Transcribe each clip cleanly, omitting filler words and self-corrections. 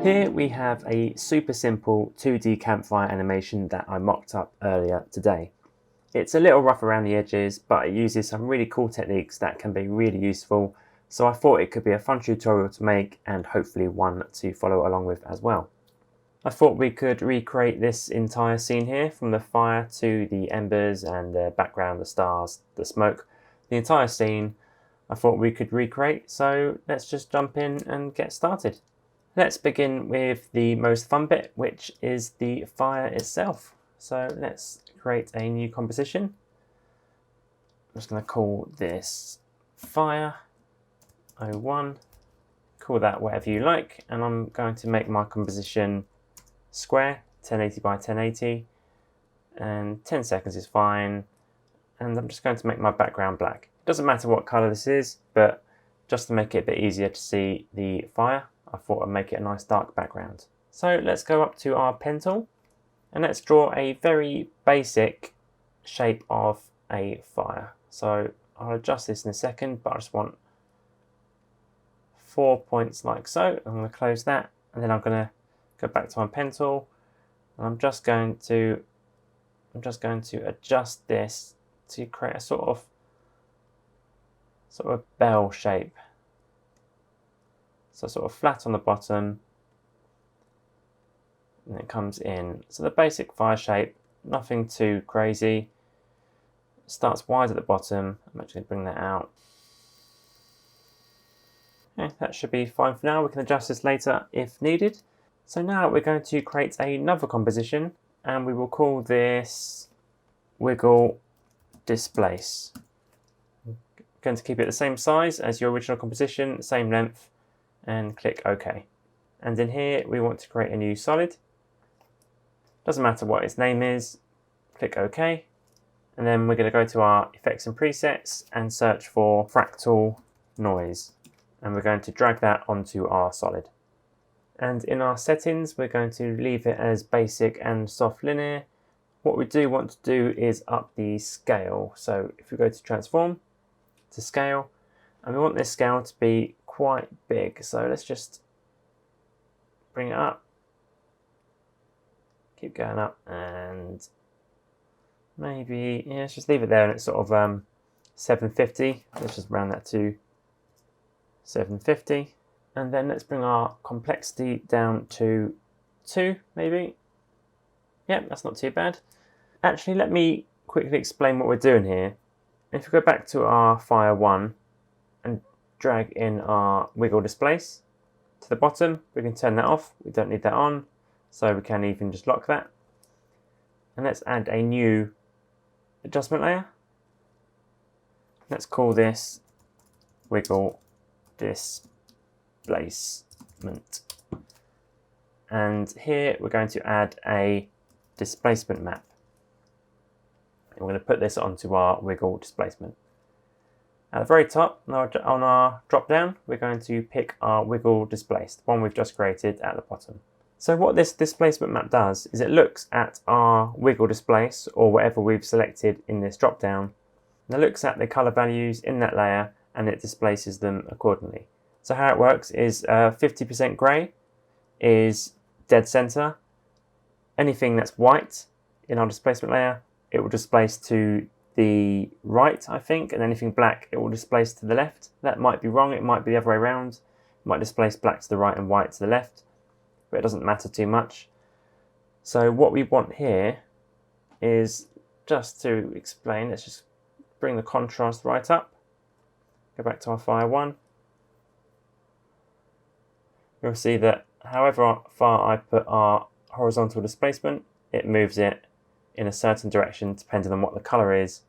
Here we have a super simple 2D campfire animation that I mocked up earlier today. It's a little rough around the edges, but it uses some really cool techniques that can be really useful, so I thought it could be a fun tutorial to make and hopefully one to follow along with as well. I thought we could recreate this entire scene here, from the fire to the embers and the background, the stars, the smoke, the entire scene I thought we could recreate, so let's just jump in and get started. Let's begin with the most fun bit, which is the fire itself. So let's create a new composition. I'm just going to call this fire 01. Call that whatever you like, and I'm going to make my composition square, 1080 by 1080, and 10 seconds is fine. And I'm just going to make my background black. It doesn't matter what color this is, but just to make it a bit easier to see the fire, I thought I'd make it a nice dark background. So let's go up to our pen tool and let's draw a very basic shape of a fire. So I'll adjust this in a second, but I just want 4 points like so. I'm going to close that, and then I'm going to go back to my pen tool, and I'm just going to adjust this to create a sort of bell shape. So sort of flat on the bottom, and it comes in. So the basic fire shape, nothing too crazy. Starts wide at the bottom. I'm actually going to bring that out. Okay, that should be fine for now. We can adjust this later if needed. So now we're going to create another composition, and we will call this wiggle displace. I'm going to keep it the same size as your original composition, same length, and click OK. And in here we want to create a new solid. Doesn't matter what its name is, click OK. And then we're going to go to our effects and presets and search for fractal noise. And we're going to drag that onto our solid. And in our settings, we're going to leave it as basic and soft linear. What we do want to do is up the scale. So if we go to transform, to scale, and we want this scale to be quite big. So let's just bring it up. Keep going up, and maybe, yeah, let's just leave it there, and it's sort of 750. Let's just round that to 750. And then let's bring our complexity down to 2, maybe. Yep, that's not too bad. Actually, let me quickly explain what we're doing here. If we go back to our fire 1 and drag in our wiggle displace to the bottom, we can turn that off. We don't need that on, so we can even just lock that. And let's add a new adjustment layer. Let's call this wiggle displacement. And here we're going to add a displacement map. And we're going to put this onto our wiggle displacement. At the very top, on our drop down, we're going to pick our wiggle displace, the one we've just created at the bottom. So what this displacement map does is it looks at our wiggle displace, or whatever we've selected in this drop down, and it looks at the color values in that layer and it displaces them accordingly. So how it works is 50% gray is dead center. Anything that's white in our displacement layer, it will displace to the right, I think, and anything black, it will displace to the left. That might be wrong, it might be the other way around. It might displace black to the right and white to the left, but it doesn't matter too much. So what we want here is, just to explain, let's just bring the contrast right up. Go back to our fire 1. You'll see that however far I put our horizontal displacement, it moves it in a certain direction depending on what the color is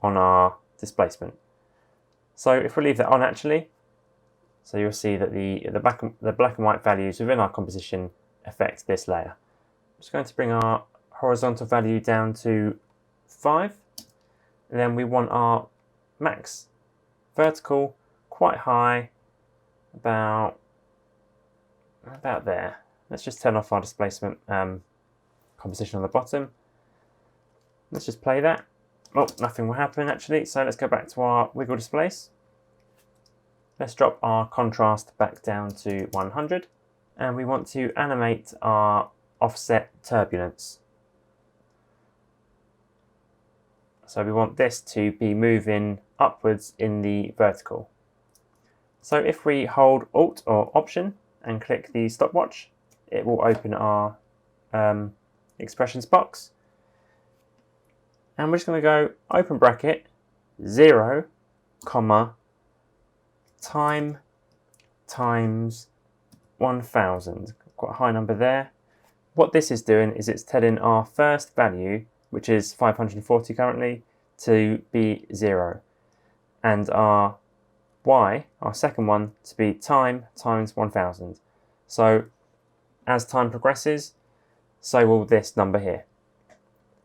on our displacement. So if we leave that on, actually, so you'll see that the black and white values within our composition affect this layer. I'm just going to bring our horizontal value down to 5, and then we want our max vertical quite high, about there. Let's just turn off our displacement composition on the bottom. Let's just play that. Oh, nothing will happen actually. So let's go back to our wiggle displace. Let's drop our contrast back down to 100. and we want to animate our offset turbulence. So we want this to be moving upwards in the vertical. So if we hold Alt or Option and click the stopwatch, it will open our expressions box. And we're just going to go open bracket 0, comma, time times 1000. Quite a high number there. What this is doing is it's telling our first value, which is 540 currently, to be 0. And our y, our second one, to be time times 1000. So as time progresses, so will this number here.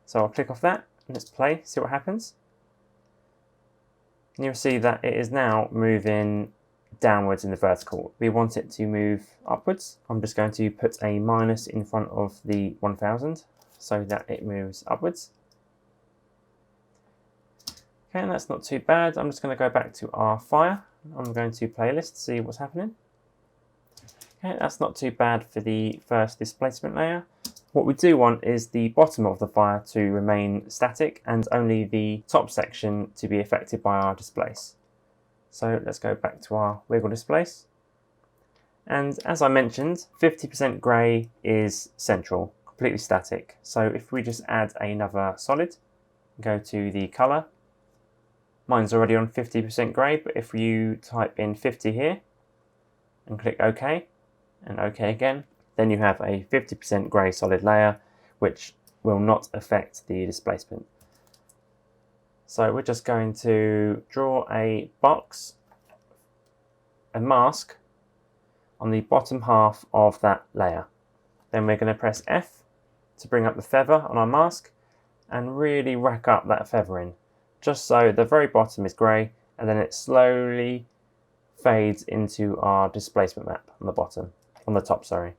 So I'll click off that and let's play, see what happens. And you'll see that it is now moving downwards in the vertical. We want it to move upwards. I'm just going to put a minus in front of the 1000 so that it moves upwards. Okay, and that's not too bad. I'm just going to go back to our fire. I'm going to playlist to see what's happening. Okay, that's not too bad for the first displacement layer. What we do want is the bottom of the fire to remain static and only the top section to be affected by our displace. So let's go back to our wiggle displace. And as I mentioned, 50% grey is central, completely static. So if we just add another solid, go to the colour. Mine's already on 50% grey, but if you type in 50 here and click OK and OK again, then you have a 50% grey solid layer, which will not affect the displacement. So we're just going to draw a box, a mask, on the bottom half of that layer. Then we're going to press F to bring up the feather on our mask and really rack up that feathering, just so the very bottom is grey and then it slowly fades into our displacement map on the bottom, on the top, sorry.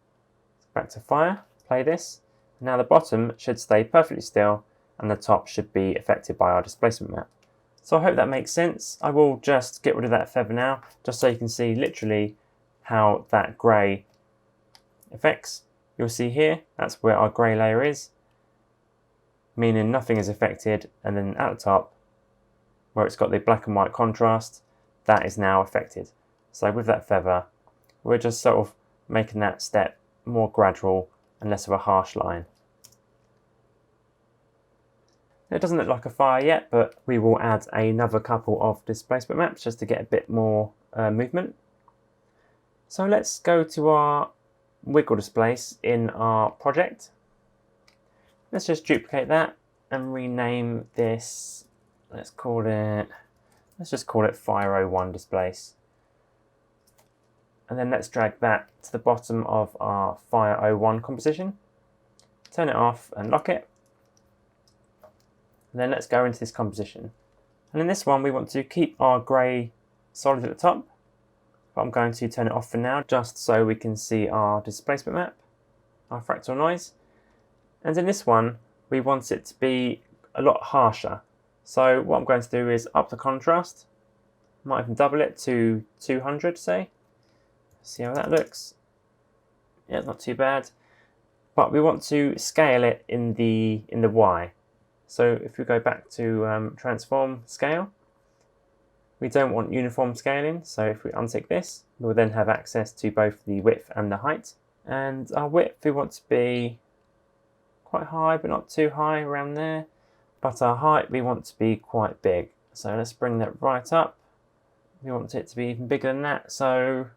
Back to fire, play this. Now the bottom should stay perfectly still and the top should be affected by our displacement map. So I hope that makes sense. I will just get rid of that feather now, just so you can see literally how that grey affects. You'll see here, that's where our grey layer is, meaning nothing is affected, and then at the top, where it's got the black and white contrast, that is now affected. So with that feather, we're just sort of making that step more gradual and less of a harsh line. It doesn't look like a fire yet, but we will add another couple of displacement maps just to get a bit more movement. So let's go to our wiggle displace in our project. Let's just duplicate that and rename this. Let's just call it Fire 01 displace. And then let's drag that to the bottom of our Fire 01 composition. Turn it off and lock it. And then let's go into this composition. And in this one, we want to keep our grey solid at the top. But I'm going to turn it off for now, just so we can see our displacement map, our fractal noise. And in this one, we want it to be a lot harsher. So what I'm going to do is up the contrast. Might even double it to 200, say. See how that looks. Yeah, not too bad. But we want to scale it in the Y. So if we go back to transform scale, we don't want uniform scaling. So if we untick this, we'll then have access to both the width and the height. And our width, we want to be quite high, but not too high, around there. But our height, we want to be quite big. So let's bring that right up. We want it to be even bigger than that. So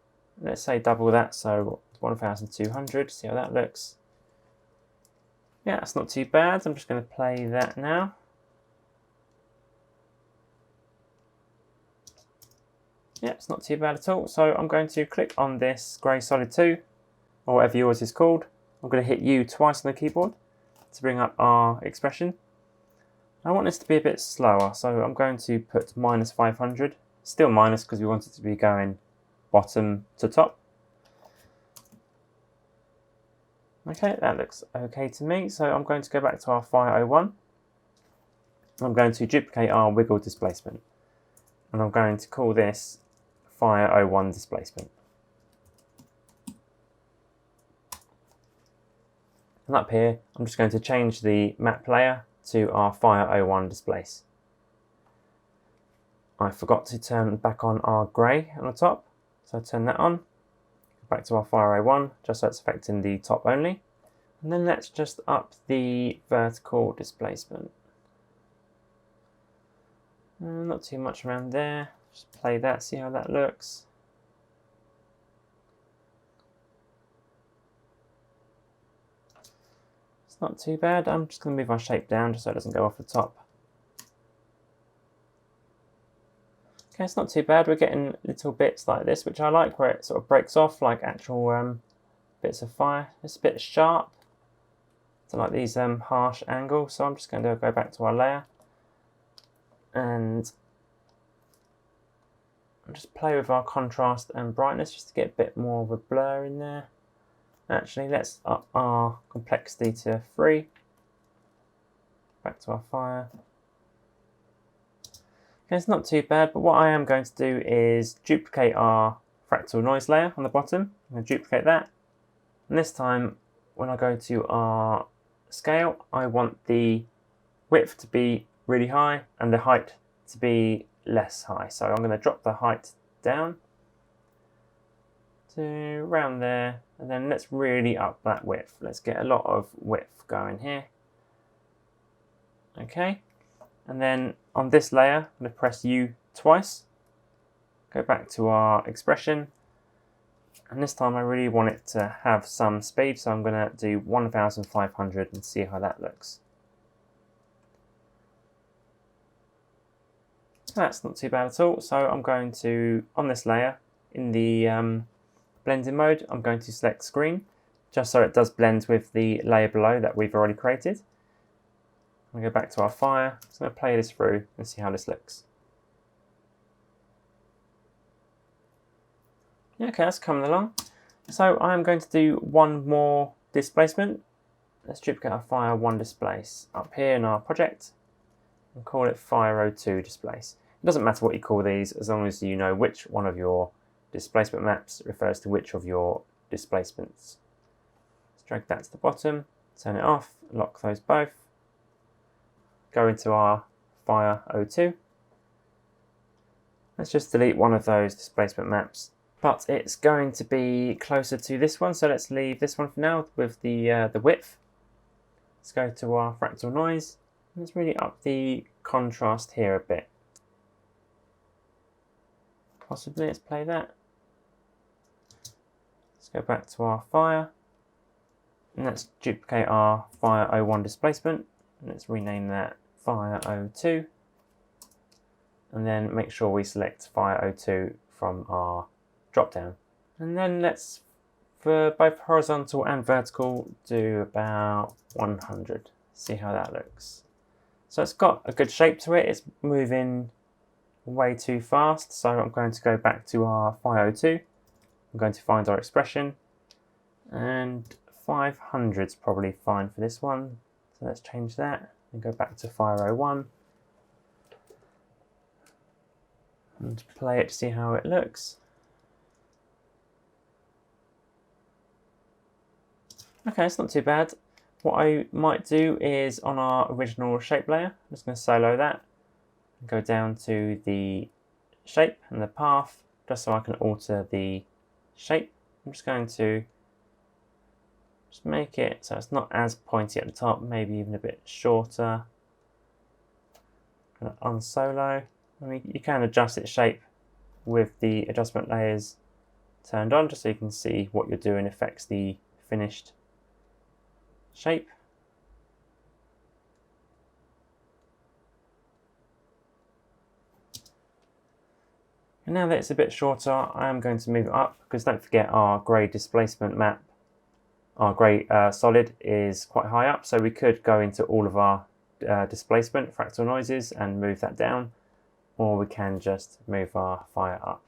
let's say double that. So 1200, see how that looks. Yeah, that's not too bad. I'm just going to play that now. Yeah, it's not too bad at all. So I'm going to click on this grey solid 2, or whatever yours is called. I'm going to hit U twice on the keyboard to bring up our expression. I want this to be a bit slower, so I'm going to put minus 500. Still minus because we want it to be going bottom to top. Okay, that looks okay to me. So I'm going to go back to our Fire 01. I'm going to duplicate our wiggle displacement. And I'm going to call this Fire 01 displacement. And up here, I'm just going to change the map layer to our Fire 01 displace. I forgot to turn back on our grey on the top, so I turn that on. Back to our Fire 01, just so it's affecting the top only. And then let's just up the vertical displacement. Not too much around there. Just play that, see how that looks. It's not too bad. I'm just going to move our shape down just so it doesn't go off the top. Okay, it's not too bad. We're getting little bits like this, which I like, where it sort of breaks off like actual bits of fire. It's a bit sharp. So like these harsh angles. So I'm just going to go back to our layer and just play with our contrast and brightness just to get a bit more of a blur in there. Actually, let's up our complexity to 3. Back to our fire. Okay, it's not too bad, but what I am going to do is duplicate our fractal noise layer on the bottom. I'm going to duplicate that. And this time, when I go to our scale, I want the width to be really high and the height to be less high. So I'm going to drop the height down to around there, and then let's really up that width. Let's get a lot of width going here. Okay, and then on this layer, I'm going to press U twice, go back to our expression, and this time I really want it to have some speed, so I'm going to do 1500 and see how that looks. That's not too bad at all. So I'm going to, on this layer, in the blending mode, I'm going to select screen, just so it does blend with the layer below that we've already created. I'm going to go back to our fire, just going to play this through and see how this looks. Yeah, okay, that's coming along. So I'm going to do one more displacement. Let's duplicate our Fire 1 displace up here in our project and call it Fire 02 displace. It doesn't matter what you call these, as long as you know which one of your displacement maps refers to which of your displacements. Let's drag that to the bottom, turn it off, lock those both. Go into our Fire 02. Let's just delete one of those displacement maps, but it's going to be closer to this one, so let's leave this one for now with the width. Let's go to our fractal noise. Let's really up the contrast here a bit. Possibly, let's play that. Let's go back to our fire. And let's duplicate our Fire 01 displacement. And let's rename that Fire 02. And then make sure we select Fire 02 from our drop down. And then let's, for both horizontal and vertical, do about 100. See how that looks. So it's got a good shape to it. It's moving way too fast. So I'm going to go back to our Fire 02. I'm going to find our expression. And 500 is probably fine for this one. So let's change that and go back to Fire 01. And play it to see how it looks. Okay, it's not too bad. What I might do is on our original shape layer, I'm just going to solo that and go down to the shape and the path just so I can alter the shape. I'm just going to just make it so it's not as pointy at the top, maybe even a bit shorter. Going to unsolo. I mean, you can adjust its shape with the adjustment layers turned on just so you can see what you're doing affects the finished shape. And now that it's a bit shorter, I am going to move it up because don't forget our grey displacement map, our grey solid is quite high up, so we could go into all of our displacement fractal noises and move that down, or we can just move our fire up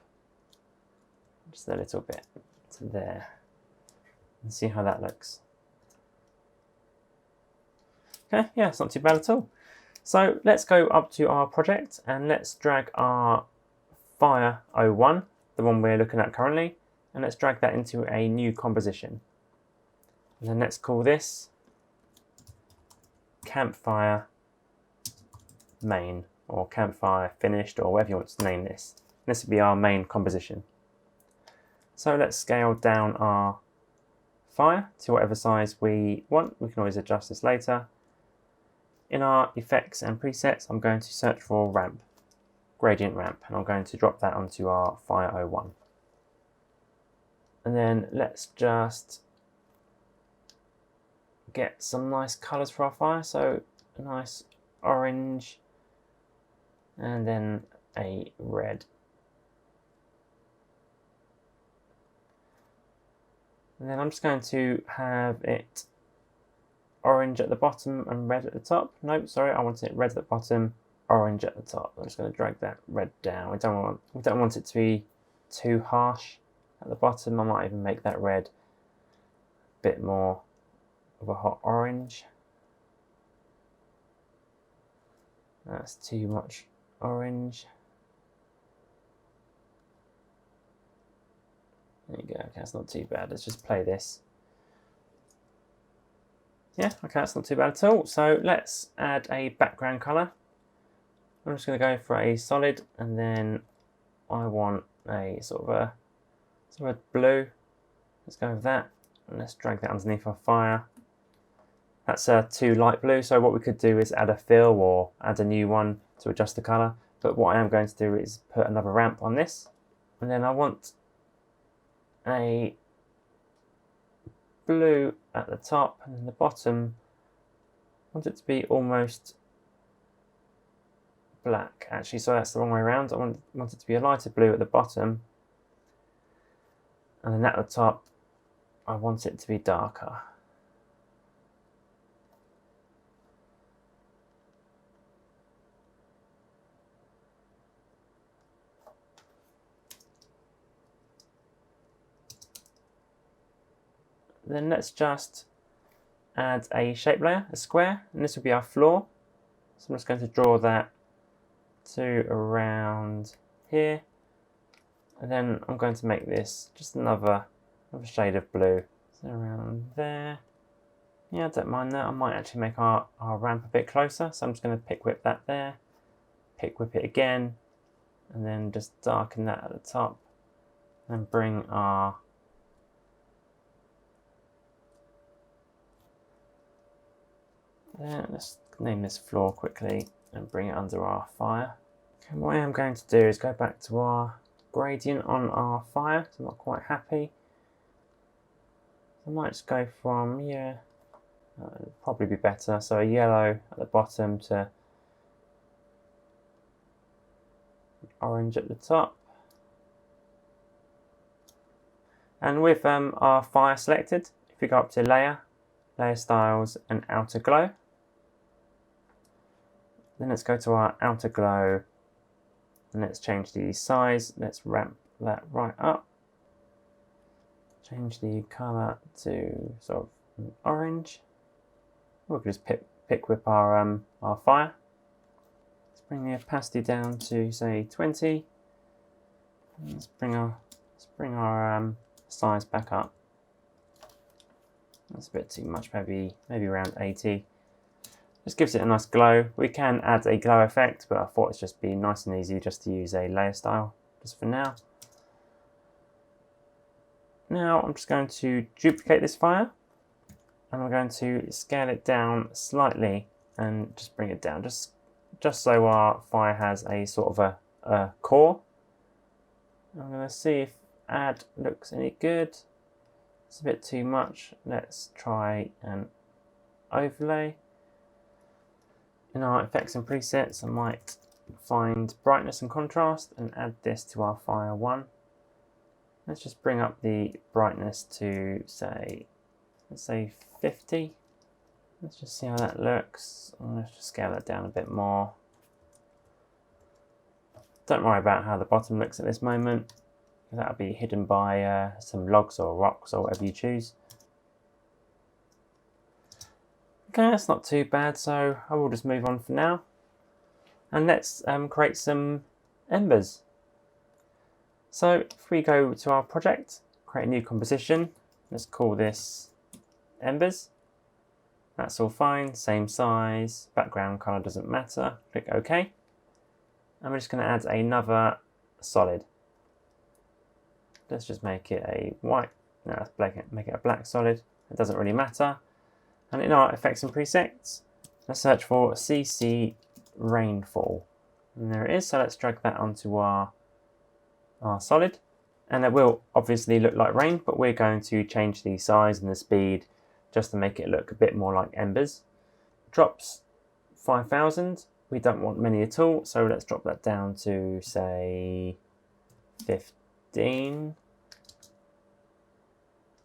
just a little bit to there and see how that looks. Okay, yeah, it's not too bad at all. So let's go up to our project and let's drag our Fire 01, the one we're looking at currently, and let's drag that into a new composition. And then let's call this Campfire main, or Campfire finished, or whatever you want to name this. This will be our main composition. So let's scale down our fire to whatever size we want. We can always adjust this later. In our effects and presets, I'm going to search for ramp, gradient ramp, and I'm going to drop that onto our fire 01. And then let's just get some nice colors for our fire. So a nice orange and then a red. And then I'm just going to have it orange at the bottom and red at the top. Nope, sorry, I want it red at the bottom, orange at the top. I'm just going to drag that red down. We don't want it to be too harsh at the bottom. I might even make that red a bit more of a hot orange. That's too much orange. There you go. Okay, that's not too bad. Let's just play this. Yeah, okay, that's not too bad at all. So let's add a background color. I'm just going to go for a solid, and then I want a sort of a blue. Let's go with that, and let's drag that underneath our fire. That's too light blue, so what we could do is add a fill or add a new one to adjust the color. But what I am going to do is put another ramp on this, and then I want a blue at the top, and then the bottom I want it to be almost black, actually, so that's the wrong way around. I want it to be a lighter blue at the bottom, and then at the top I want it to be darker. Then let's just add a shape layer, a square, and this will be our floor. So I'm just going to draw that to around here, and then I'm going to make this just another shade of blue. So around there. Yeah, I don't mind that. I might actually make our ramp a bit closer, so I'm just going to pick whip that there, pick whip it again, and then just darken that at the top, and bring our let's name this floor quickly and bring it under our fire. Okay, what I am going to do is go back to our gradient on our fire. So I'm not quite happy. I might just go from, it'll probably be better. So a yellow at the bottom to orange at the top. And with our fire selected, if we go up to layer, layer styles and outer glow, then let's go to our outer glow and let's change the size. Let's ramp that right up. Change the color to sort of orange. We can just pick whip our fire. Let's bring the opacity down to say 20. Let's bring our size back up. That's a bit too much, maybe around 80. Just gives it a nice glow. We can add a glow effect, but I thought it'd just be nice and easy just to use a layer style, just for now. Now I'm just going to duplicate this fire, and I'm going to scale it down slightly and just bring it down, just so our fire has a sort of a core. I'm going to see if add looks any good. It's a bit too much. Let's try an overlay. In our effects and presets, I might find brightness and contrast and add this to our fire 1. Let's just bring up the brightness to let's say 50. Let's just see how that looks. Let's just scale that down a bit more. Don't worry about how the bottom looks at this moment. That'll be hidden by some logs or rocks or whatever you choose. Okay, that's not too bad, so I will just move on for now. And let's create some embers. So if we go to our project, create a new composition, let's call this embers. That's all fine, same size, background colour doesn't matter. Click OK. And we're just going to add another solid. Let's just make it a white, no, let's make it a black solid. It doesn't really matter. And in our effects and presets, let's search for CC Rainfall. And there it is, so let's drag that onto our solid. And it will obviously look like rain, but we're going to change the size and the speed just to make it look a bit more like embers. Drops 5,000. We don't want many at all, so let's drop that down to, say, 15.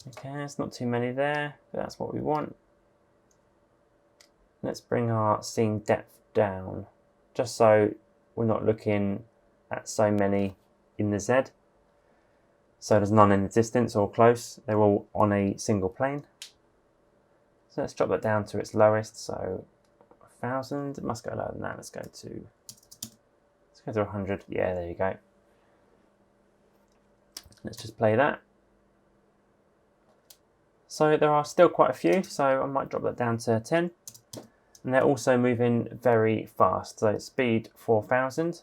Okay, it's not too many there, but that's what we want. Let's bring our scene depth down, just so we're not looking at so many in the Z. So there's none in the distance or close, they're all on a single plane. So let's drop that down to its lowest, so 1,000, it must go lower than that, let's go to 100, yeah, there you go. Let's just play that. So there are still quite a few, so I might drop that down to 10. And they're also moving very fast, so speed 4,000.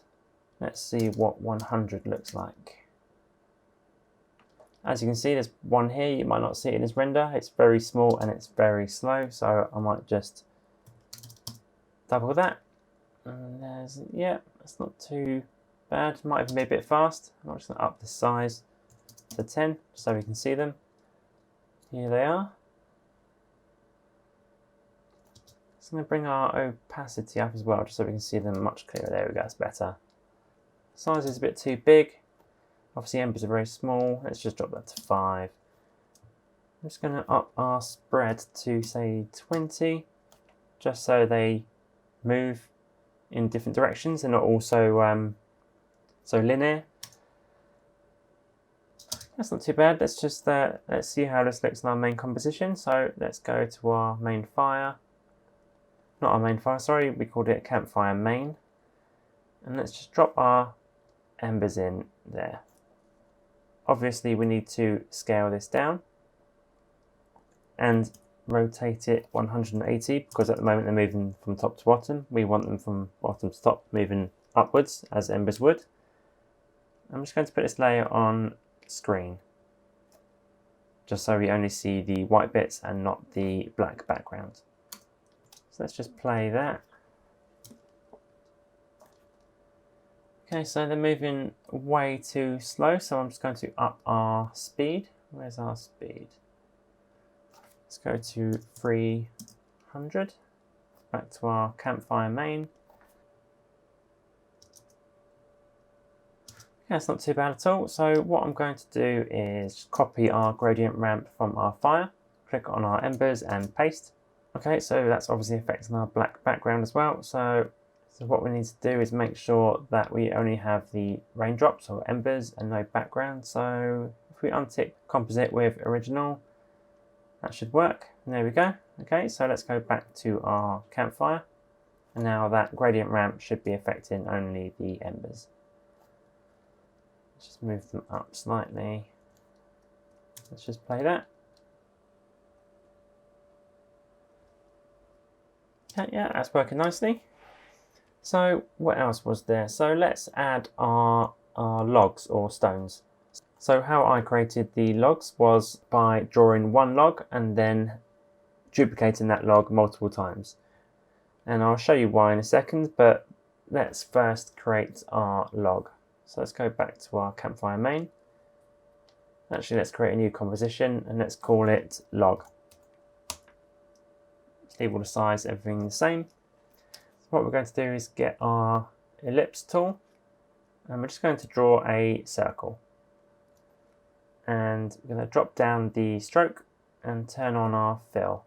Let's see what 100 looks like. As you can see, there's one here, you might not see it in this render. It's very small and it's very slow, so I might just double that. And there's, yeah, that's not too bad. Might even be a bit fast. I'm just going to up the size to 10 so we can see them. Here they are. So I'm going to bring our opacity up as well, just so we can see them much clearer. There we go, that's better. Size is a bit too big. Obviously embers are very small. Let's just drop that to 5. I'm just going to up our spread to, say, 20, just so they move in different directions and not also so linear. That's not too bad. Let's just let's see how this looks in our main composition. So let's go to our main fire. Not our main fire, sorry, we called it Campfire main. And let's just drop our embers in there. Obviously we need to scale this down and rotate it 180 because at the moment they're moving from top to bottom. We want them from bottom to top, moving upwards as embers would. I'm just going to put this layer on screen, just so we only see the white bits and not the black background. So let's just play that. Okay, so they're moving way too slow, so I'm just going to up our speed. Where's our speed? Let's go to 300. Back to our Campfire main. Yeah, it's not too bad at all. So what I'm going to do is copy our gradient ramp from our fire, click on our embers and paste. Okay, so that's obviously affecting our black background as well. So what we need to do is make sure that we only have the raindrops or embers and no background. So if we untick composite with original, that should work. And there we go. Okay, so let's go back to our campfire. And now that gradient ramp should be affecting only the embers. Let's just move them up slightly. Let's just play that. Okay, yeah, that's working nicely. So what else was there? So let's add our logs or stones. So how I created the logs was by drawing one log and then duplicating that log multiple times. And I'll show you why in a second, but let's first create our log. So let's go back to our campfire main. Actually, let's create a new composition and let's call it log. Let's leave all the size, everything the same. So what we're going to do is get our ellipse tool and we're just going to draw a circle. And we're going to drop down the stroke and turn on our fill.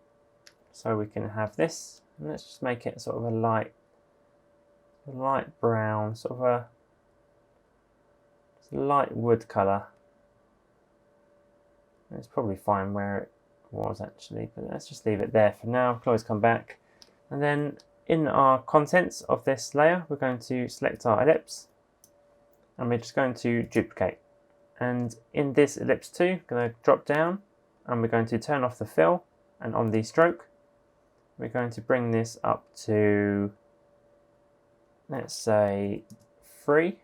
So we can have this, and let's just make it sort of a light brown, sort of a light wood colour. It's probably fine where it was actually, but let's just leave it there for now. We'll always come back. And then in our contents of this layer, we're going to select our ellipse and we're just going to duplicate. And in this ellipse too, we're going to drop down and we're going to turn off the fill and on the stroke. we're going to bring this up to, let's say, 3.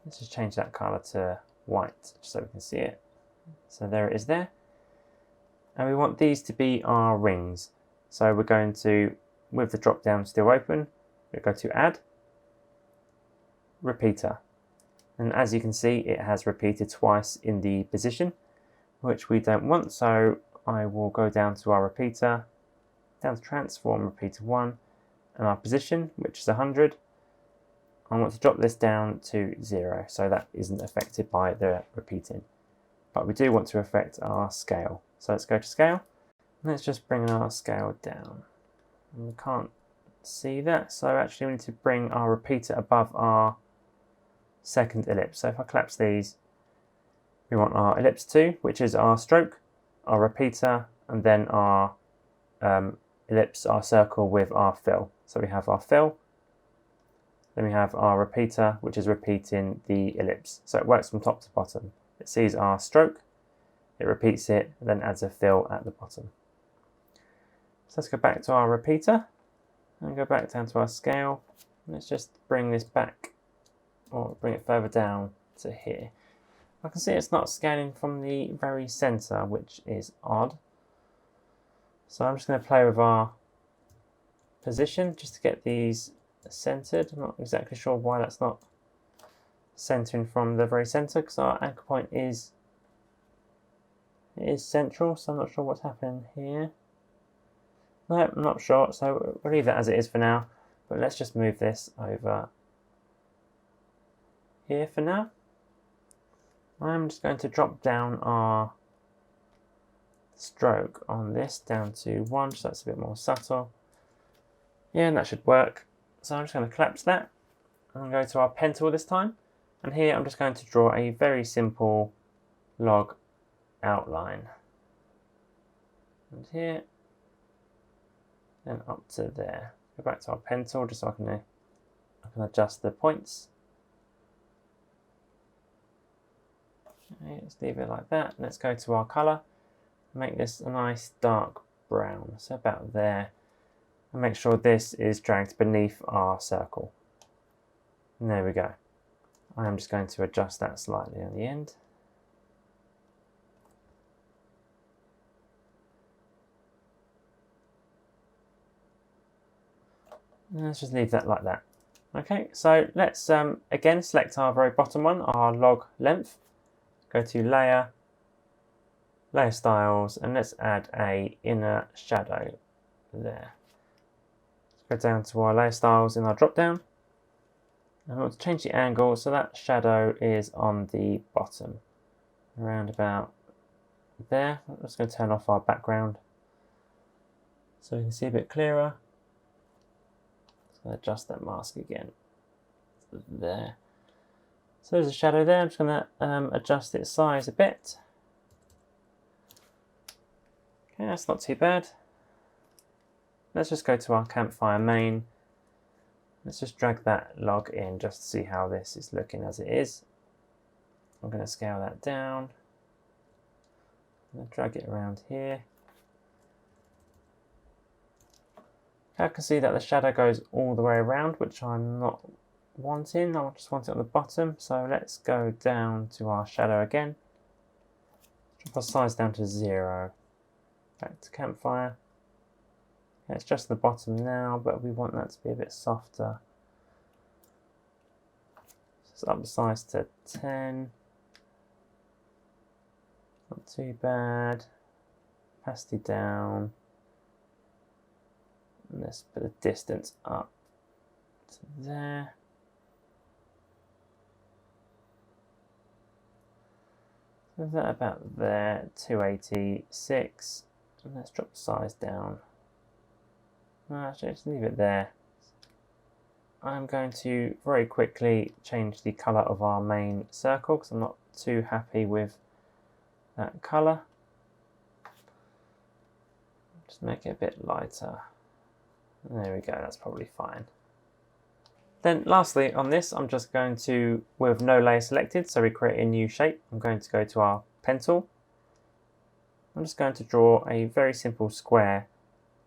Let's just change that colour to white just so we can see it. So there it is there. And we want these to be our rings. So we're going to, with the drop down still open, we go to Add, Repeater. And as you can see, it has repeated twice in the position, which we don't want. So I will go down to our repeater, down to Transform, Repeater 1, and our position, which is 100. I want to drop this down to 0, so that isn't affected by the repeating. But we do want to affect our scale. So let's go to Scale. Let's just bring our scale down. And we can't see that, so actually we need to bring our repeater above our second ellipse. So if I collapse these, we want our ellipse 2, which is our stroke, our repeater, and then our ellipse, our circle with our fill. So we have our fill, then we have our repeater, which is repeating the ellipse. So it works from top to bottom. It sees our stroke, it repeats it, and then adds a fill at the bottom. So let's go back to our repeater and go back down to our scale. Let's just bring this back, or bring it further down to here. I can see it's not scaling from the very center, which is odd. So I'm just going to play with our position just to get these centered. I'm not exactly sure why that's not centering from the very center, because our anchor point is central, so I'm not sure what's happening here. No, I'm not sure, so we'll leave that as it is for now, but let's just move this over here for now. I'm just going to drop down our stroke on this down to 1, so that's a bit more subtle. Yeah, and that should work. So I'm just going to collapse that and go to our pen tool this time. And here I'm just going to draw a very simple log outline. And here, then up to there. Go back to our pen tool just so I can adjust the points. Okay, let's leave it like that. Let's go to our colour. Make this a nice dark brown, so about there. And make sure this is dragged beneath our circle. And there we go. I am just going to adjust that slightly on the end. And let's just leave that like that. Okay, so let's again select our very bottom one, our log length. Go to Layer, Layer Styles, and let's add a inner shadow there. Let's go down to our Layer Styles in our drop down. And I want to change the angle so that shadow is on the bottom, around about there. I'm just going to turn off our background so we can see a bit clearer. Just going to adjust that mask again. There. So there's a shadow there. I'm just going to adjust its size a bit. Okay, that's not too bad. Let's just go to our Campfire main. Let's just drag that log in just to see how this is looking as it is. I'm going to scale that down. I'm going to drag it around here. I can see that the shadow goes all the way around, which I'm not wanting. I just want it on the bottom. So let's go down to our shadow again. Drop our size down to 0. Back to Campfire. Okay, it's just the bottom now, but we want that to be a bit softer. Just up the size to 10. Not too bad. Opacity down. And let's put the distance up to there. So that about there, 286. And let's drop the size down. No, actually, just leave it there. I'm going to very quickly change the colour of our main circle because I'm not too happy with that colour. Just make it a bit lighter. There we go, that's probably fine. Then lastly on this, I'm just going to, with no layer selected, so we create a new shape, I'm going to go to our pen tool. I'm just going to draw a very simple square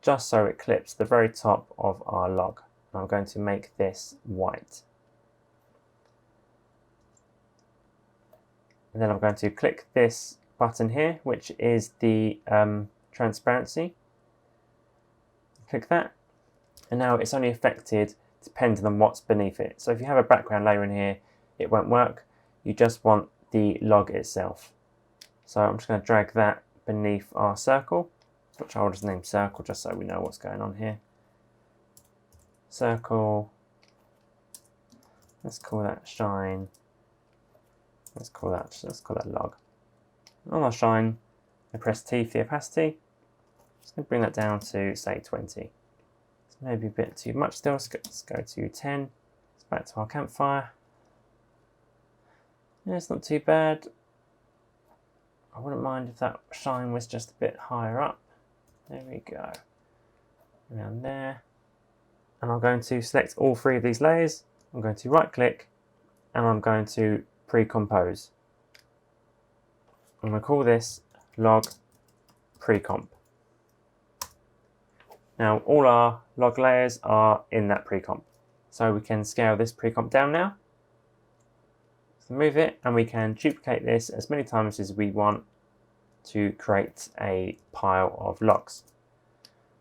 just so it clips the very top of our log. And I'm going to make this white. And then I'm going to click this button here, which is the transparency. Click that, and now it's only affected depending on what's beneath it. So if you have a background layer in here, it won't work. You just want the log itself. So I'm just going to drag that beneath our circle, which I'll just name circle just so we know what's going on here. Circle, let's call that shine. Let's call that log. On our shine, I press T for the opacity. Just going to bring that down to say 20. It's maybe a bit too much still. Let's go to 10. It's back to our campfire. Yeah, it's not too bad. I wouldn't mind if that shine was just a bit higher up. There we go. Around there. And I'm going to select all three of these layers. I'm going to right click and I'm going to pre-compose. I'm going to call this log pre-comp. Now all our log layers are in that pre-comp. So we can scale this pre-comp down now. So move it and we can duplicate this as many times as we want to create a pile of logs.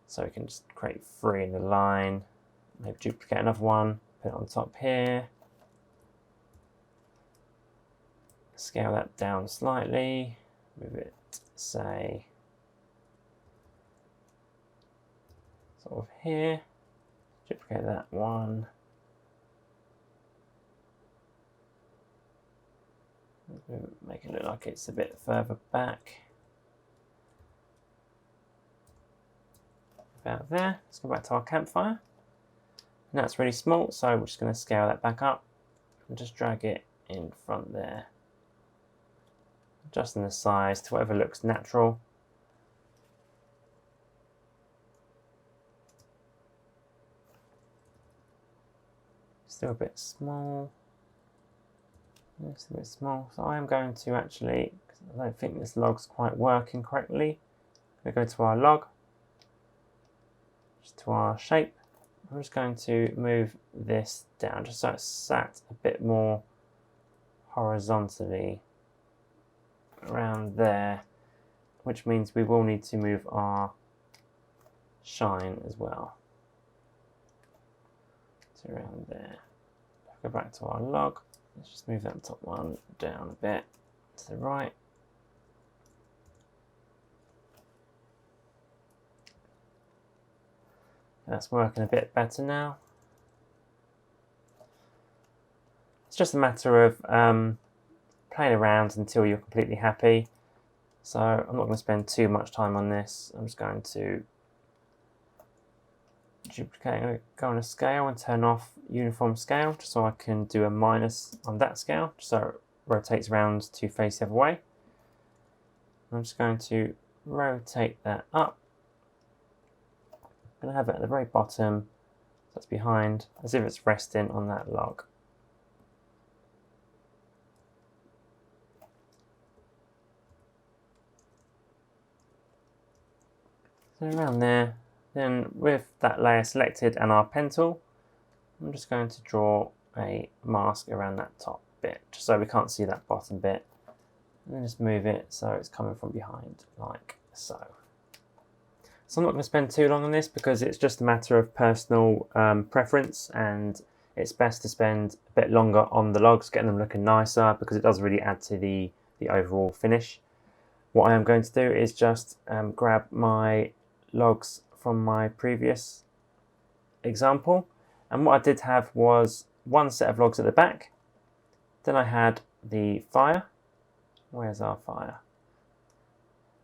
So we can just create 3 in a line, maybe duplicate another one, put it on top here. Scale that down slightly, move it, say, sort of here, duplicate that one, make it look like it's a bit further back, about there. Let's go back to our campfire, and that's really small, so we're just going to scale that back up and just drag it in front there, adjusting the size to whatever looks natural. Still a bit small. It's a bit small. So I am going to actually, because I don't think this log's quite working correctly, I'm going to go to our log, just to our shape. I'm just going to move this down just so it's sat a bit more horizontally around there, which means we will need to move our shine as well. So around there. Go back to our log. Let's just move that top one down a bit to the right. That's working a bit better now. It's just a matter of playing around until you're completely happy. So I'm not going to spend too much time on this. I'm just going to duplicate, go on a scale and turn off uniform scale just so I can do a minus on that scale, just so it rotates around to face the other way. I'm just going to rotate that up. I'm going to have it at the very bottom, so it's behind, as if it's resting on that log. So around there. Then with that layer selected and our pen tool, I'm just going to draw a mask around that top bit, just so we can't see that bottom bit. And then just move it so it's coming from behind, like so. So I'm not going to spend too long on this because it's just a matter of personal preference, and it's best to spend a bit longer on the logs, getting them looking nicer, because it does really add to the overall finish. What I am going to do is just grab my logs from my previous example, and what I did have was one set of logs at the back, then I had the fire, where's our fire,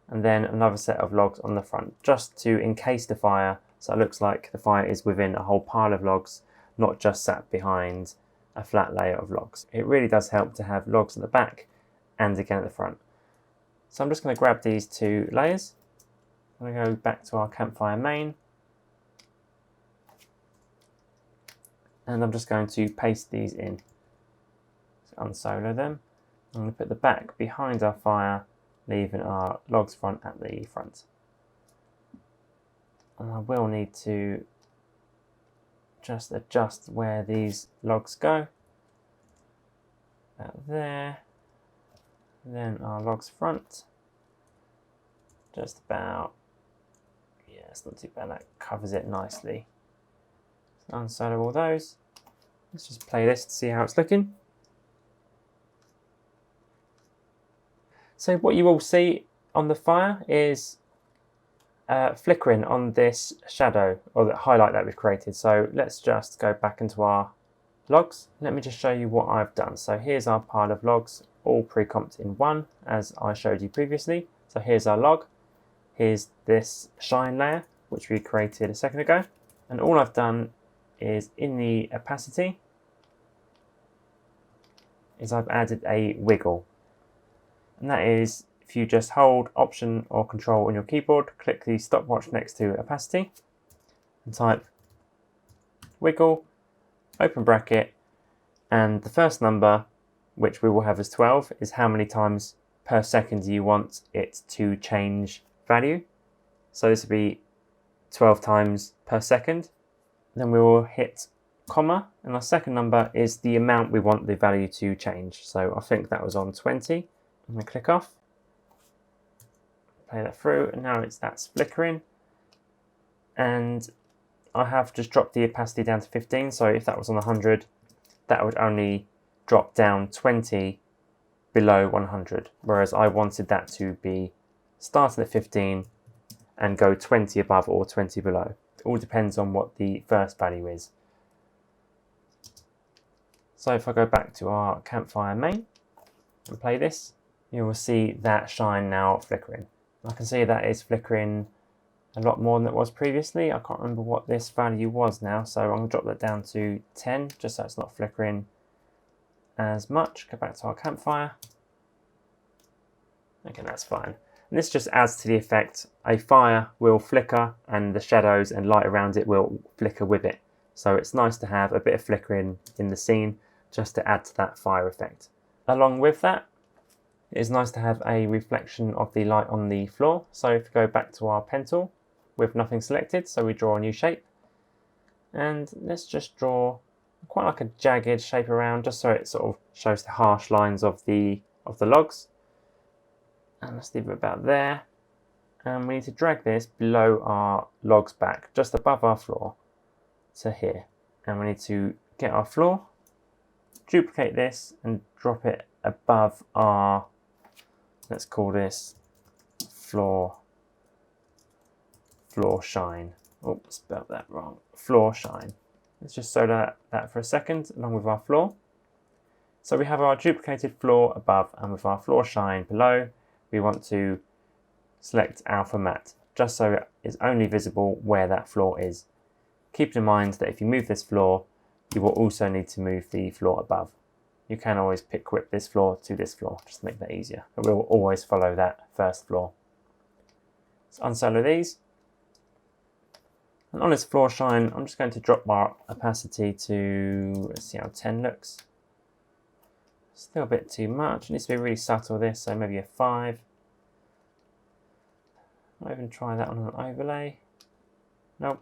and then another set of logs on the front, just to encase the fire so it looks like the fire is within a whole pile of logs, not just sat behind a flat layer of logs. It really does help to have logs at the back and again at the front. So I'm just going to grab these 2 layers. I'm going to go back to our campfire main, and I'm just going to paste these in. So unsolo them. I'm going to put the back behind our fire, leaving our logs front at the front. And I will need to just adjust where these logs go. About there. Then our logs front. Just about, yeah, it's not too bad, that covers it nicely. So unsolo all those. Let's just play this to see how it's looking. So what you will see on the fire is flickering on this shadow or the highlight that we've created. So let's just go back into our logs. Let me just show you what I've done. So here's our pile of logs, all pre-comped in one, as I showed you previously. So here's our log. Here's this shine layer, which we created a second ago. And all I've done is in the opacity, is I've added a wiggle. And that is, if you just hold Option or Control on your keyboard, click the stopwatch next to opacity, and type wiggle, open bracket, and the first number, which we will have as 12, is how many times per second you want it to change value. So this will be 12 times per second. Then we will hit comma, and our second number is the amount we want the value to change. So I think that was on 20. I'm going to click off, play that through, and now that's flickering. And I have just dropped the opacity down to 15, so if that was on 100, that would only drop down 20 below 100, whereas I wanted that to be starting at 15 and go 20 above or 20 below. It all depends on what the first value is. So if I go back to our Campfire main and play this, you will see that shine now flickering. I can see that is flickering a lot more than it was previously. I can't remember what this value was now, so I'm going to drop that down to 10 just so it's not flickering as much. Go back to our Campfire. Okay, that's fine. And this just adds to the effect. A fire will flicker and the shadows and light around it will flicker with it. So it's nice to have a bit of flickering in the scene just to add to that fire effect. Along with that, it is nice to have a reflection of the light on the floor. So if we go back to our pen tool with nothing selected, so we draw a new shape. And let's just draw quite like a jagged shape around, just so it sort of shows the harsh lines of the logs. And let's leave it about there. And we need to drag this below our logs back, just above our floor to here. And we need to get our floor, duplicate this and drop it above our, let's call this floor shine. Oh, spelled that wrong. Floor shine. Let's just show that for a second along with our floor. So we have our duplicated floor above, and with our floor shine below, we want to select alpha matte, just so it is only visible where that floor is. Keep in mind that if you move this floor, you will also need to move the floor above. You can always pick whip this floor to this floor, just to make that easier. But we'll always follow that first floor. Let's unsolo these. And on this floor shine, I'm just going to drop our opacity to, let's see how 10 looks. Still a bit too much. It needs to be really subtle, this, so maybe a 5. I'll even try that on an overlay. Nope.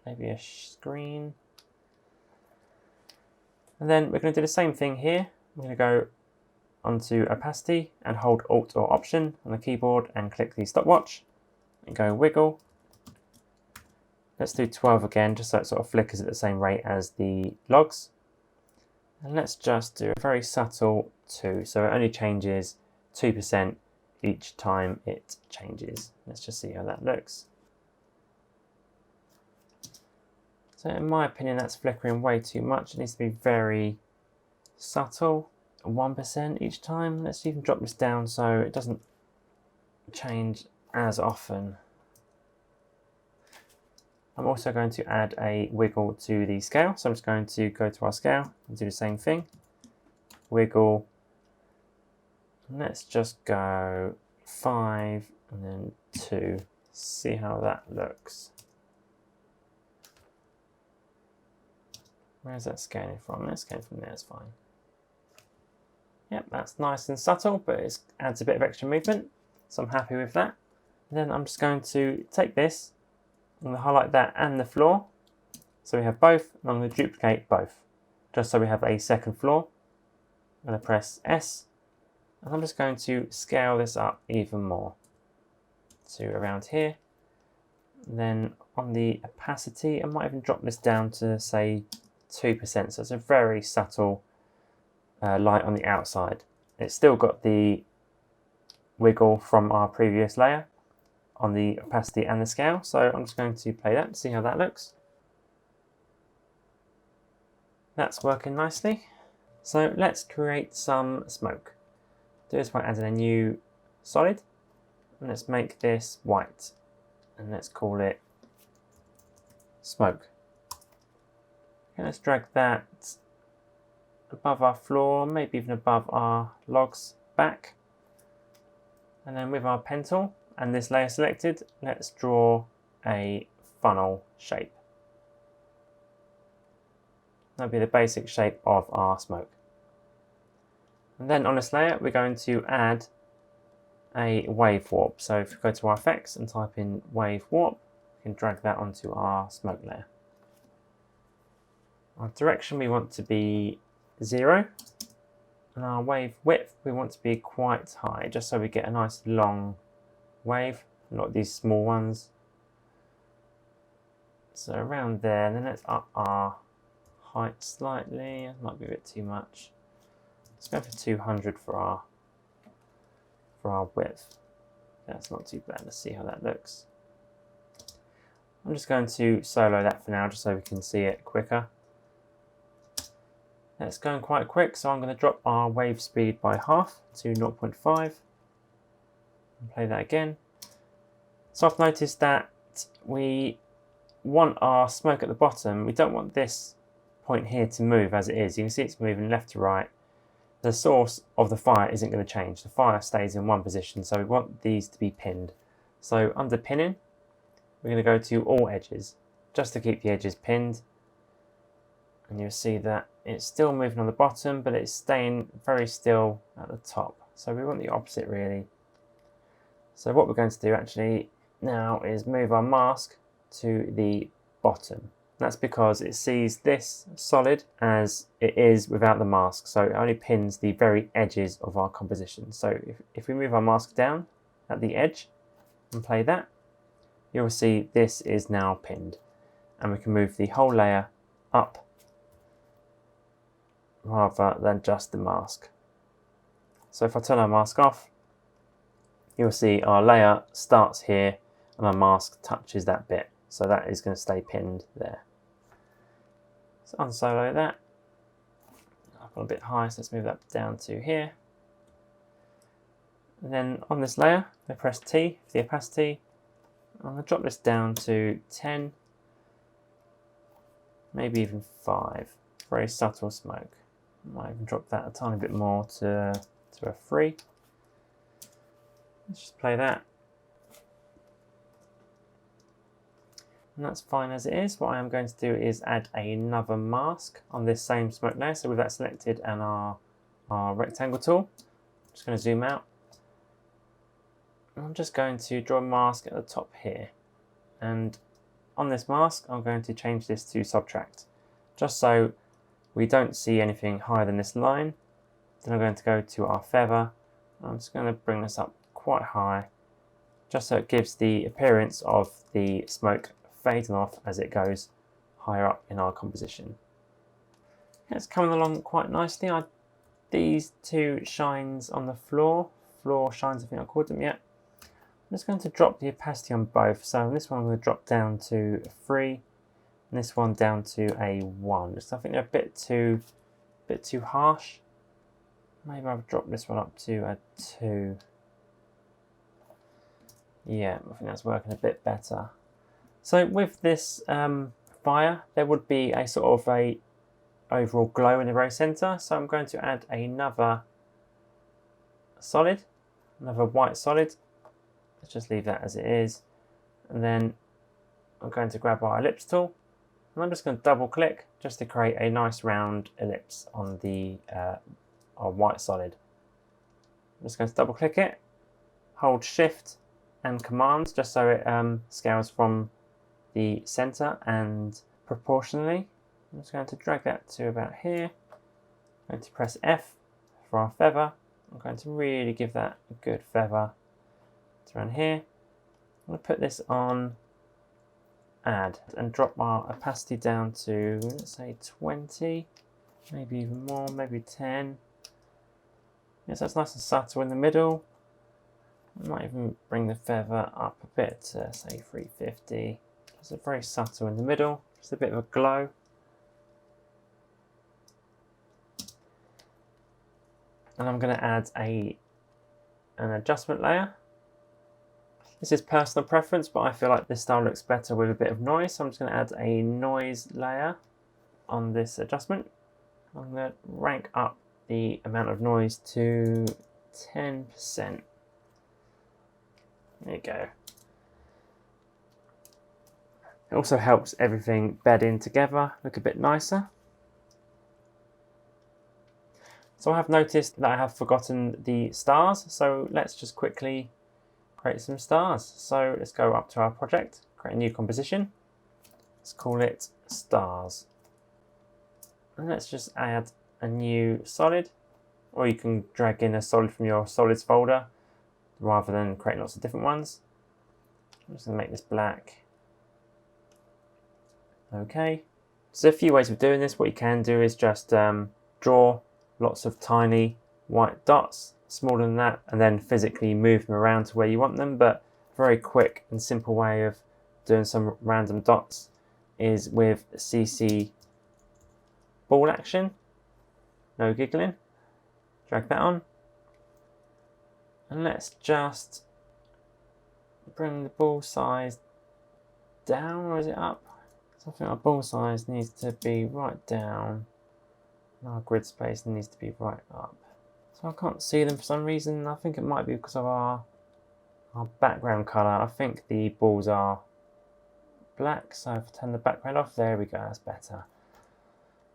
Maybe a screen. And then we're going to do the same thing here. We're going to go onto opacity and hold Alt or Option on the keyboard and click the stopwatch and go wiggle. Let's do 12 again, just so it sort of flickers at the same rate as the logs. And let's just do a very subtle 2, so it only changes 2% each time it changes. Let's just see how that looks. So in my opinion, that's flickering way too much. It needs to be very subtle, 1% each time. Let's even drop this down so it doesn't change as often. I'm also going to add a wiggle to the scale. So I'm just going to go to our scale and do the same thing. Wiggle. And let's just go 5 and then 2. See how that looks. Where's that scaling from? That's scaling from there, it's fine. Yep, that's nice and subtle, but it adds a bit of extra movement. So I'm happy with that. And then I'm just going to take this I'm going to highlight that and the floor. So we have both, and I'm going to duplicate both, just so we have a second floor. I'm going to press S, and I'm just going to scale this up even more to around here. And then on the opacity, I might even drop this down to say 2%. So it's a very subtle light on the outside. It's still got the wiggle from our previous layer on the opacity and the scale. So I'm just going to play that to see how that looks. That's working nicely. So let's create some smoke. Do this by adding a new solid. And let's make this white. And let's call it smoke. Okay, let's drag that above our floor, maybe even above our logs back. And then with our pen tool and this layer selected, let's draw a funnel shape. That'll be the basic shape of our smoke. And then on this layer, we're going to add a wave warp. So if we go to our effects and type in wave warp, we can drag that onto our smoke layer. Our direction we want to be 0, and our wave width we want to be quite high, just so we get a nice long wave, not these small ones. So around there, and then let's up our height slightly. That might be a bit too much. Let's go for 200 for our width. That's not too bad. Let's see how that looks. I'm just going to solo that for now, just so we can see it quicker. It's going quite quick, so I'm going to drop our wave speed by half to 0.5 and play that again. So I've noticed that we want our smoke at the bottom. We don't want this point here to move as it is. You can see it's moving left to right. The source of the fire isn't going to change. The fire stays in one position, so we want these to be pinned. So under pinning, we're going to go to all edges, just to keep the edges pinned. And you'll see that it's still moving on the bottom, but it's staying very still at the top. So we want the opposite really. So what we're going to do actually now is move our mask to the bottom. That's because it sees this solid as it is without the mask, so it only pins the very edges of our composition. So if we move our mask down at the edge and play that, you'll see this is now pinned, and we can move the whole layer up rather than just the mask. So if I turn our mask off, you'll see our layer starts here and our mask touches that bit. So that is going to stay pinned there. So unsolo that. I've got a bit high, so let's move that down to here. And then on this layer, I press T for the opacity. I'm going to drop this down to 10, maybe even 5. Very subtle smoke. Might even drop that a tiny bit more to a 3. Let's just play that. And that's fine as it is. What I am going to do is add another mask on this same smoke layer. So with that selected and our rectangle tool, I'm just going to zoom out. And I'm just going to draw a mask at the top here. And on this mask, I'm going to change this to subtract, just so we don't see anything higher than this line. Then I'm going to go to our feather. I'm just going to bring this up quite high, just so it gives the appearance of the smoke fading off as it goes higher up in our composition. It's coming along quite nicely. These two shines on the floor shines, I think I called them yet. I'm just going to drop the opacity on both. So this one I'm going to drop down to a 3, and this one down to a 1. So I think they're a bit too harsh. Maybe I'll drop this one up to a 2. Yeah, I think that's working a bit better. So with this fire, there would be a sort of a overall glow in the very center. So I'm going to add another solid, another white solid. Let's just leave that as it is. And then I'm going to grab our ellipse tool, and I'm just going to double click just to create a nice round ellipse on the our white solid. I'm just going to double click it, hold Shift and Command just so it scales from the center, and proportionally, I'm just going to drag that to about here. I'm going to press F for our feather. I'm going to really give that a good feather. It's around here. I'm going to put this on add and drop our opacity down to, let's say 20, maybe even more, maybe 10. Yes, that's nice and subtle in the middle. I might even bring the feather up a bit to say 350. It's very subtle in the middle, just a bit of a glow. And I'm going to add an adjustment layer. This is personal preference, but I feel like this style looks better with a bit of noise, so I'm just going to add a noise layer on this adjustment. I'm going to rank up the amount of noise to 10%. There you go. It also helps everything bed in together, look a bit nicer. So I have noticed that I have forgotten the stars, so let's just quickly create some stars. So let's go up to our project, create a new composition. Let's call it stars. And let's just add a new solid, or you can drag in a solid from your solids folder rather than create lots of different ones. I'm just going to make this black. Okay. So a few ways of doing this. What you can do is just draw lots of tiny white dots, smaller than that, and then physically move them around to where you want them. But a very quick and simple way of doing some random dots is with CC ball action. No giggling. Drag that on. And let's just bring the ball size down, or is it up? So I think our ball size needs to be right down. And our grid space needs to be right up. So I can't see them for some reason. I think it might be because of our background colour. I think the balls are black, so if I turn the background off, there we go, that's better.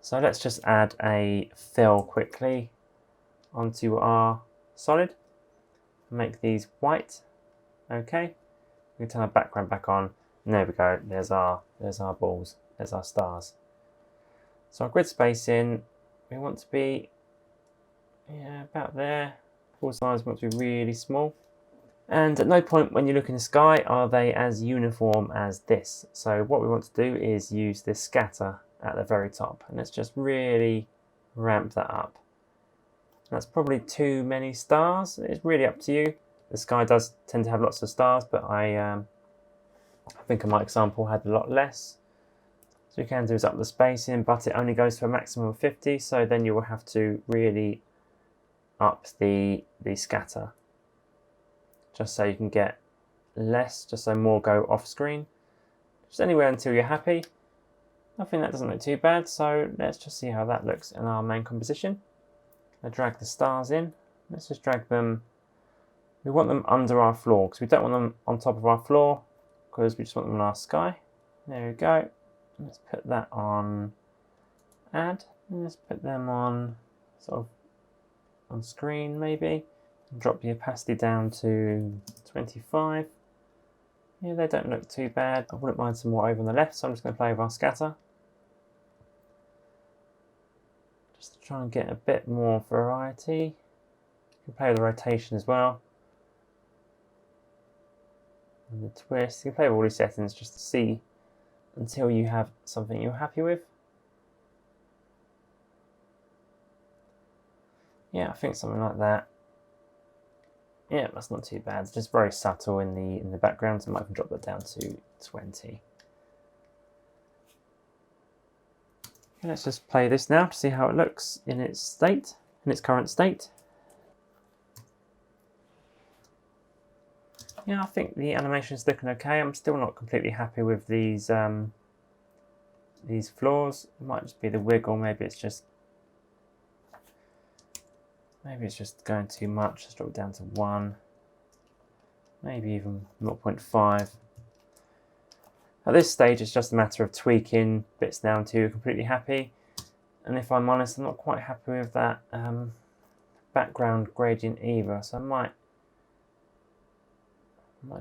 So let's just add a fill quickly onto our solid. Make these white. Okay. We can turn our background back on. And there we go. There's our balls. There's our stars. So our grid spacing, we want to be about there. Ball size we want to be really small. And at no point when you look in the sky are they as uniform as this. So what we want to do is use this scatter at the very top. And let's just really ramp that up. That's probably too many stars. It's really up to you. The sky does tend to have lots of stars, but I think in my example had a lot less. So you can do is up the spacing, but it only goes to a maximum of 50. So then you will have to really up the scatter, just so you can get less, just so more go off screen. Just anywhere until you're happy. I think that doesn't look too bad. So let's just see how that looks in our main composition. I drag the stars in. Let's just drag them. We want them under our floor because we don't want them on top of our floor because we just want them in our sky. There we go. Let's put that on add. And let's put them on sort of on screen maybe. And drop the opacity down to 25. Yeah, they don't look too bad. I wouldn't mind some more over on the left, so I'm just going to play with our scatter. Just to try and get a bit more variety. You can play with the rotation as well. And the twist. You can play with all these settings just to see until you have something you're happy with. Yeah, I think something like that. Yeah, that's not too bad. It's just very subtle in the background, so I might even drop that down to 20. Okay, let's just play this now to see how it looks in its state, in its current state. Yeah, I think the animation is looking okay. I'm still not completely happy with these floors. It might just be the wiggle. Maybe it's just going too much. Let's drop it down to 1. Maybe even 0.5. At this stage, it's just a matter of tweaking bits down to completely happy. And if I'm honest, I'm not quite happy with that background gradient either. So I might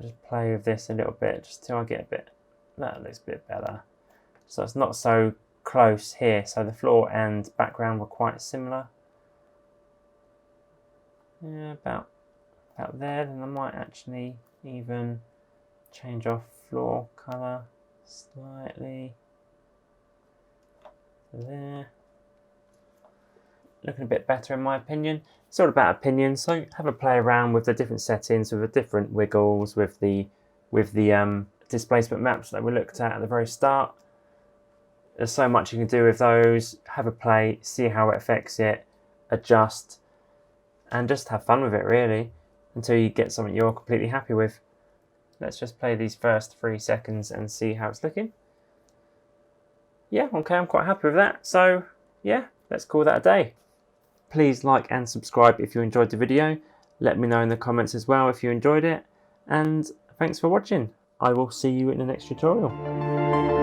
just play with this a little bit just till I get a bit that looks a bit better. So it's not so close here. So the floor and background were quite similar. Yeah, about there. Then I might actually even change off floor colour slightly. There. Looking a bit better in my opinion. It's all about opinion, so have a play around with the different settings, with the different wiggles, with the displacement maps that we looked at the very start. There's so much you can do with those. Have a play, see how it affects it, adjust, and just have fun with it really until you get something you're completely happy with. Let's just play these first 3 seconds and see how it's looking. Yeah, okay, I'm quite happy with that. So yeah, let's call that a day. Please like and subscribe if you enjoyed the video. Let me know in the comments as well if you enjoyed it. And thanks for watching. I will see you in the next tutorial.